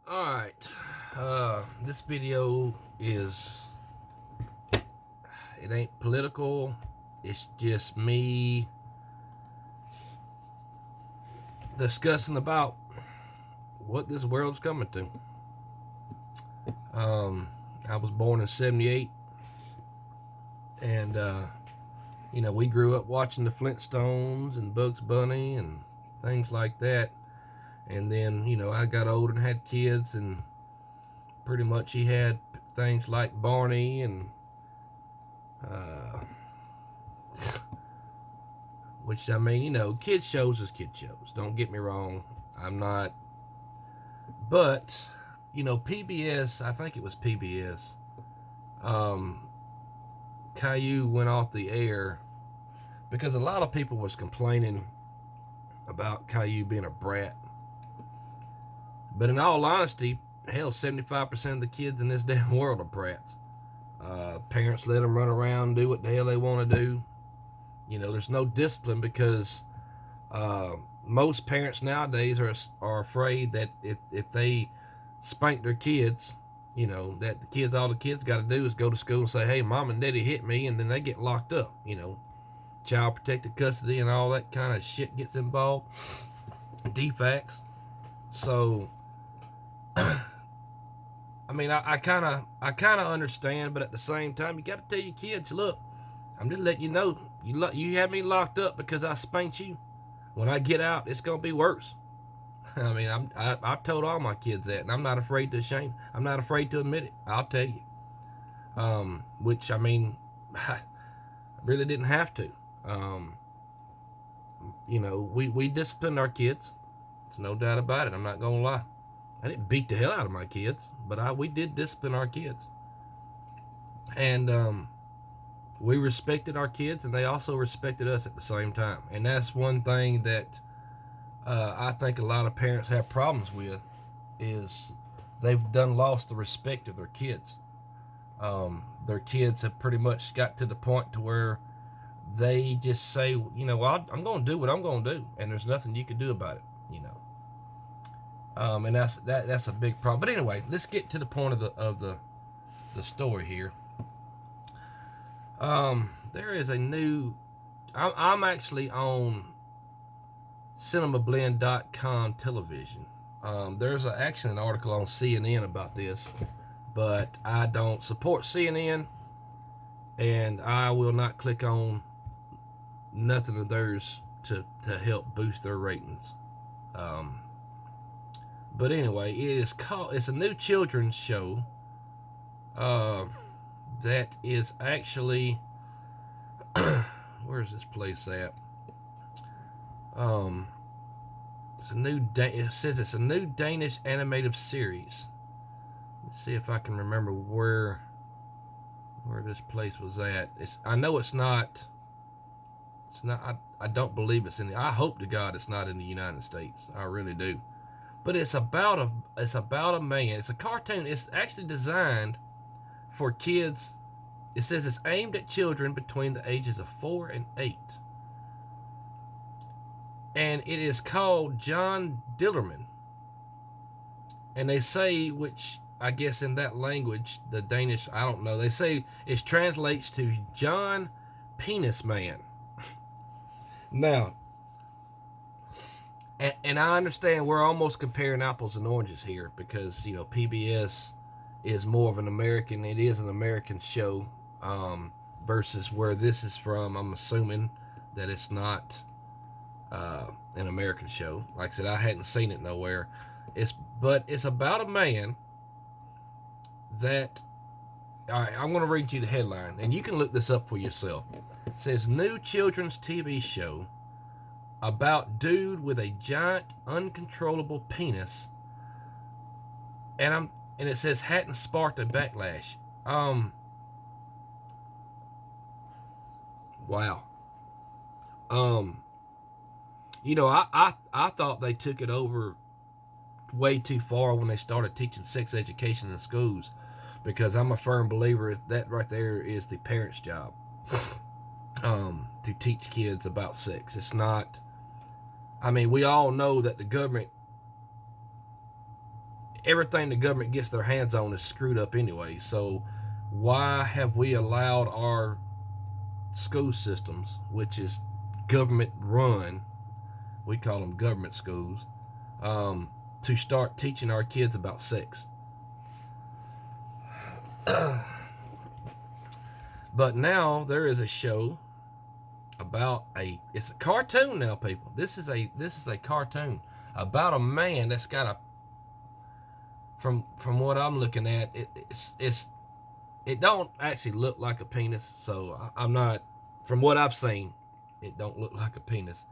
Alright, this video is, it ain't political, it's just me discussing about what this world's coming to. I was born in 78, and, we grew up watching the Flintstones and Bugs Bunny and things like that. And then, I got older and had kids, and pretty much he had things like Barney and, which, kid shows is kid shows. Don't get me wrong. I'm not. But, PBS, I think it was PBS, Caillou went off the air because a lot of people was complaining about Caillou being a brat. But in all honesty, hell, 75% of the kids in this damn world are brats. Parents let them run around and do what the hell they want to do. There's no discipline because most parents nowadays are afraid that if they spank their kids, that all the kids got to do is go to school and say, hey, mom and daddy hit me, and then they get locked up. Child protective custody and all that kind of shit gets involved. DFACS. So, I kind of understand, but at the same time, you got to tell your kids, look, I'm just letting you know, you have me locked up because I spanked you. When I get out, it's gonna be worse. I've told all my kids that, and I'm not afraid to I'm not afraid to admit it. I'll tell you. Which I really didn't have to. We disciplined our kids. There's no doubt about it. I'm not gonna lie. I didn't beat the hell out of my kids, but we did discipline our kids. And we respected our kids, and they also respected us at the same time. And that's one thing that I think a lot of parents have problems with, is they've lost the respect of their kids. Their kids have pretty much got to the point to where they just say, I'm going to do what I'm going to do, and there's nothing you can do about it, and that's a big problem. But anyway, let's get to the point of the story here. There is a new. I'm actually on cinemablend.com television. There's actually an article on CNN about this, but I don't support CNN, and I will not click on nothing of theirs to help boost their ratings. But anyway, it's a new children's show that is actually where's this place at? It says it's a new Danish animated series. Let's see if I can remember where this place was at. I know it's not. It's not. I don't believe it's I hope to God it's not in the United States. I really do. But it's about a man. It's a cartoon. It's actually designed for kids. It says it's aimed at children between the ages of 4 and 8. And it is called John Dillerman. And they say, which I guess in that language, the Danish, I don't know, they say it translates to John Penis Man. Now, and I understand we're almost comparing apples and oranges here because, PBS is more of an American, it is an American show, versus where this is from. I'm assuming that it's not an American show. Like I said, I hadn't seen it nowhere. But it's about a man that, all right, I'm going to read you the headline, and you can look this up for yourself. It says, new children's TV show about dude with a giant uncontrollable penis, and it says hadn't sparked a backlash. Wow. I thought they took it over way too far when they started teaching sex education in schools, because I'm a firm believer that right there is the parents' job, to teach kids about sex. It's not. We all know that the government everything the government gets their hands on is screwed up anyway. So why have we allowed our school systems, which is government run, we call them government schools, to start teaching our kids about sex? But now there is a show about it's a cartoon now, people. This is a cartoon about a man that's got a, from what I'm looking at, it don't actually look like a penis. So I'm not, from what I've seen, it don't look like a penis.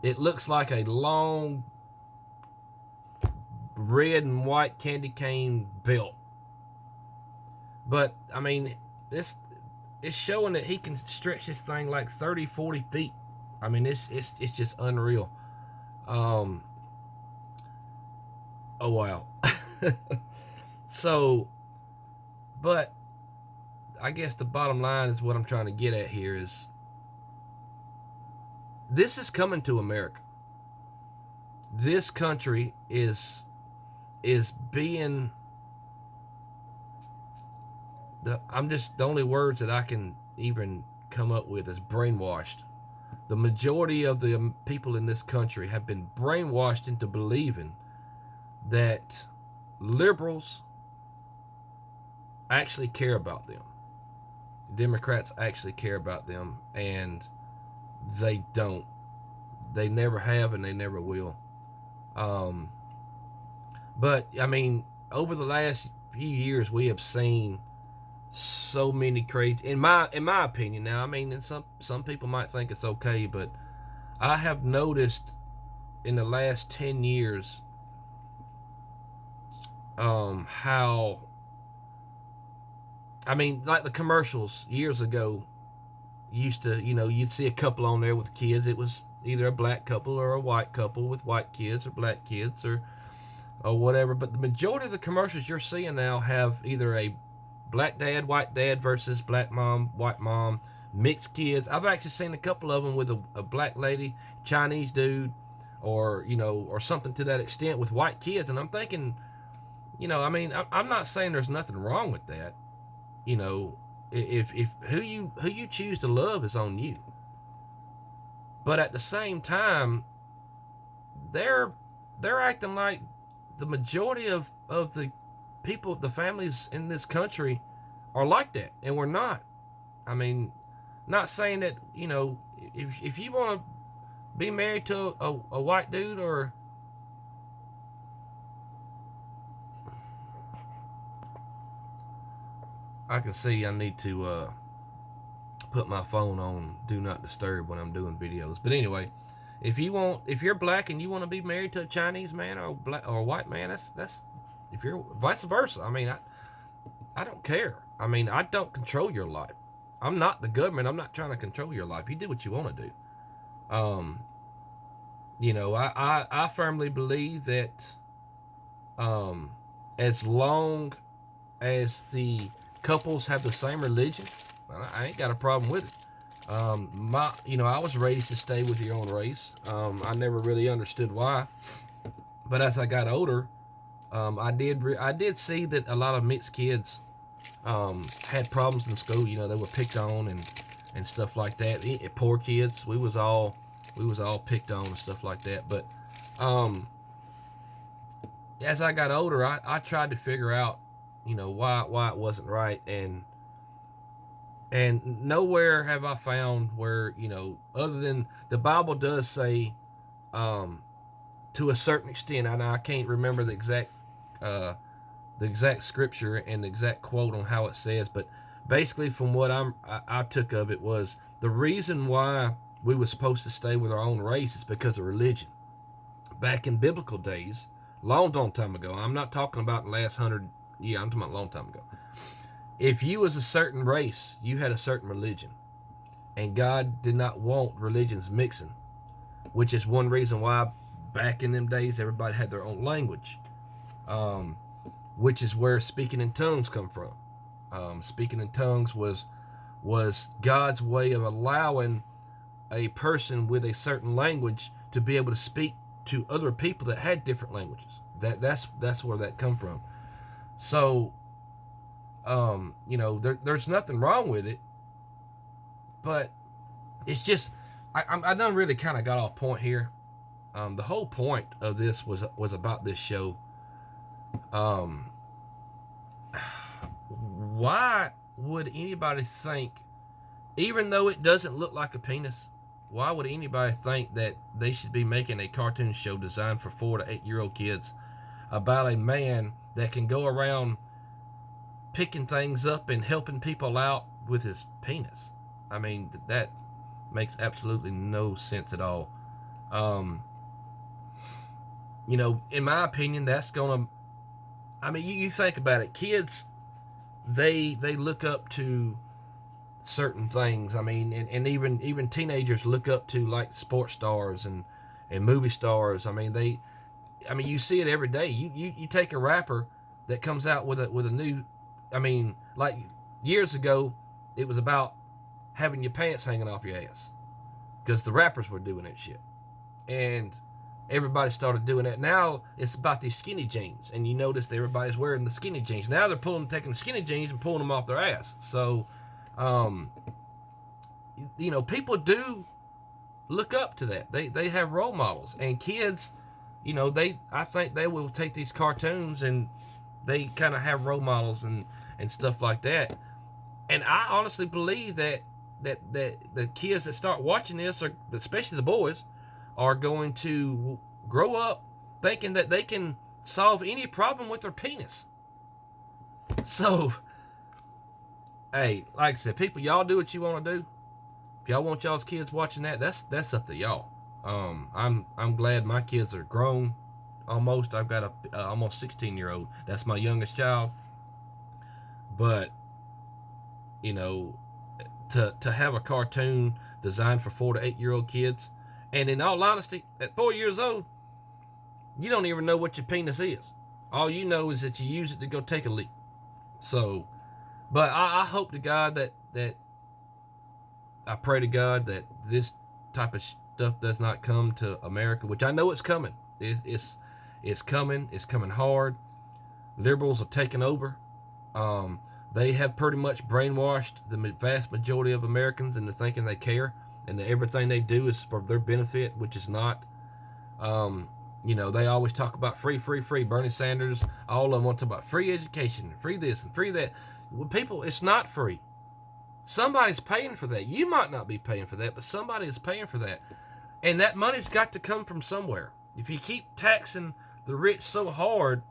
It looks like a long red and white candy cane belt. But I mean, it's showing that he can stretch this thing like 30, 40 feet. I mean, it's just unreal. Oh wow. So, but I guess the bottom line is what I'm trying to get at here is this is coming to America. This country is being, the only words that I can even come up with is brainwashed. The majority of the people in this country have been brainwashed into believing that liberals actually care about them. Democrats actually care about them, and they don't. They never have, and they never will. But I mean, over the last few years, we have seen so many crazy, in my opinion. Now, I mean, and some people might think it's okay, but I have noticed in the last 10 years how, I mean, like the commercials years ago used to, you'd see a couple on there with kids. It was either a black couple or a white couple with white kids or black kids or whatever. But the majority of the commercials you're seeing now have either a black dad, white dad versus black mom, white mom, mixed kids. I've actually seen a couple of them with a black lady, Chinese dude, or something to that extent with white kids. And I'm thinking, I mean, I'm not saying there's nothing wrong with that. If who you choose to love is on you. But at the same time, they're acting like the majority of the people, the families in this country are like that, and we're not. I mean, not saying that, if you want to be married to a white dude, or I can see I need to put my phone on do not disturb when I'm doing videos. But anyway, if you're black and you want to be married to a Chinese man or a white man, that's if you're vice versa. I mean, I don't care. I mean, I don't control your life. I'm not the government. I'm not trying to control your life. You do what you want to do. I firmly believe that as long as the couples have the same religion, I ain't got a problem with it. I was raised to stay with your own race. I never really understood why, but as I got older, I did see that a lot of mixed kids had problems in school. They were picked on and stuff like that. Poor kids, we was all picked on and stuff like that. But as I got older, I tried to figure out, why it wasn't right, and nowhere have I found where, other than the Bible does say, to a certain extent, and I can't remember the exact scripture and the exact quote on how it says, but basically from what I took of it was the reason why we were supposed to stay with our own race is because of religion. Back in biblical days, long time ago, I'm not talking about the last 100 years, I'm talking about a long time ago. If you was a certain race, you had a certain religion, and God did not want religions mixing, which is one reason why back in them days everybody had their own language, which is where speaking in tongues come from. Speaking in tongues was God's way of allowing a person with a certain language to be able to speak to other people that had different languages, That's where that come from. So, you know, there's nothing wrong with it, but it's just I done really kind of got off point here. The whole point of this was about this show. Why would anybody think, even though it doesn't look like a penis, why would anybody think that they should be making a cartoon show designed for 4 to 8-year-old kids about a man that can go around picking things up and helping people out with his penis? I mean, that makes absolutely no sense at all. You know, in my opinion, that's gonna, I mean, you think about it, kids, they look up to certain things. I mean, and even teenagers look up to like sports stars and movie stars. I mean, you see it every day. You take a rapper that comes out with a new, I mean, like years ago, it was about having your pants hanging off your ass because the rappers were doing that shit, and everybody started doing that. Now it's about these skinny jeans, and you noticed everybody's wearing the skinny jeans. Now they're taking the skinny jeans and pulling them off their ass. So, you know, people do look up to that. They have role models, and kids, you know, I think they will take these cartoons and they kind of have role models and stuff like that. And I honestly believe that the kids that start watching this, or especially the boys, are going to grow up thinking that they can solve any problem with their penis. So, hey, like I said, people, y'all do what you want to do. If y'all want y'all's kids watching that, that's up to y'all. I'm glad my kids are grown. Almost, I've got a almost 16-year-old. That's my youngest child. But, you know, to have a cartoon designed for 4 to 8-year-old kids, and in all honesty, at 4 years old, you don't even know what your penis is. All you know is that you use it to go take a leak. So, but I hope to God that I pray to God that this type of stuff does not come to America, which I know it's coming. It's coming. It's coming hard. Liberals are taking over. They have pretty much brainwashed the vast majority of Americans into thinking they care, and that everything they do is for their benefit, which is not. You know, they always talk about free. Bernie Sanders, all of them want to talk about free education, free this and free that. Well, people, it's not free. Somebody's paying for that. You might not be paying for that, but somebody is paying for that. And that money's got to come from somewhere. If you keep taxing the rich so hard,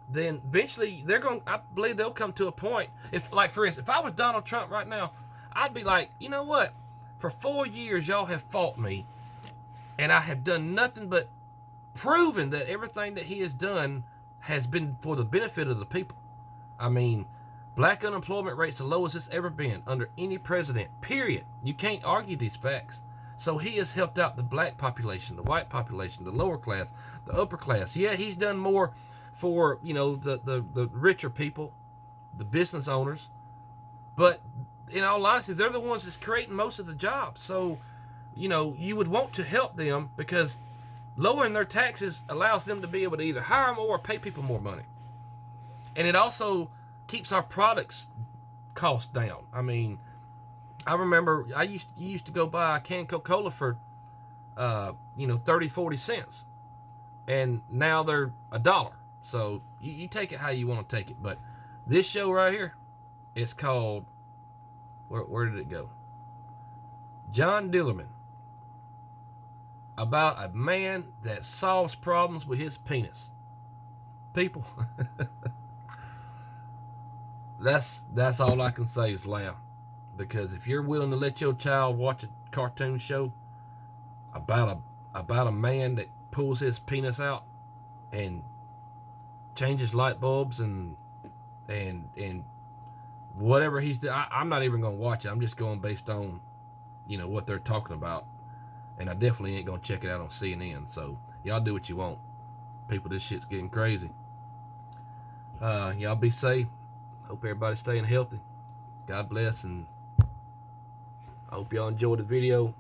then eventually I believe they'll come to a point. If, like, for instance, if I was Donald Trump right now, I'd be like, you know what? For 4 years, y'all have fought me, and I have done nothing but proven that everything that he has done has been for the benefit of the people. I mean, black unemployment rate's the lowest it's ever been under any president, period. You can't argue these facts. So he has helped out the black population, the white population, the lower class, the upper class. Yeah, he's done more for, you know, the richer people, the business owners. But in all honesty, they're the ones that's creating most of the jobs. So, you know, you would want to help them because lowering their taxes allows them to be able to either hire more or pay people more money. And it also keeps our products cost down. I mean, I remember you used to go buy a can of Coca-Cola for, 30, 40 cents. And now they're $1. So you take it how you want to take it. But this show right here, it's called, where did it go? John Dillerman. About a man that solves problems with his penis. People, that's all I can say is laugh. Because if you're willing to let your child watch a cartoon show about a man that pulls his penis out and changes light bulbs and whatever he's doing, I'm not even going to watch it. I'm just going based on, you know, what they're talking about. And I definitely ain't going to check it out on CNN. So y'all do what you want. People, this shit's getting crazy. Y'all be safe. Hope everybody's staying healthy. God bless, and I hope y'all enjoyed the video.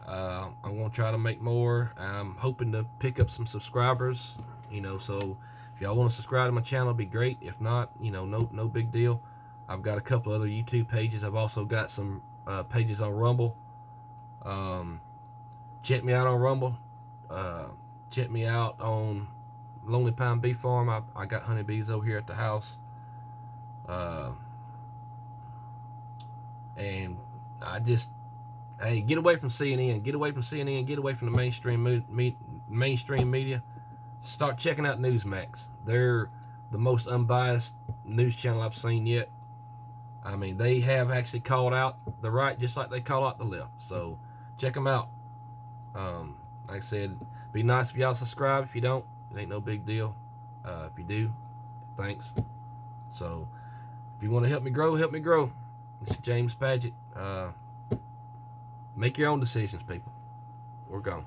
I'm going to try to make more. I'm hoping to pick up some subscribers. You know, so if y'all want to subscribe to my channel, it'd be great. If not, you know, no big deal. I've got a couple other YouTube pages. I've also got some pages on Rumble. Check me out on Rumble. Check me out on Lonely Pine Bee Farm. I got honeybees over here at the house. And I just, hey, get away from CNN. Get away from CNN. Get away from the mainstream media. Start checking out Newsmax. They're the most unbiased news channel I've seen yet. I mean, they have actually called out the right just like they call out the left. So check them out. Like I said, be nice if y'all subscribe. If you don't, it ain't no big deal. If you do, thanks. So if you want to help me grow, help me grow. This is James Padgett. Make your own decisions, people. We're gone.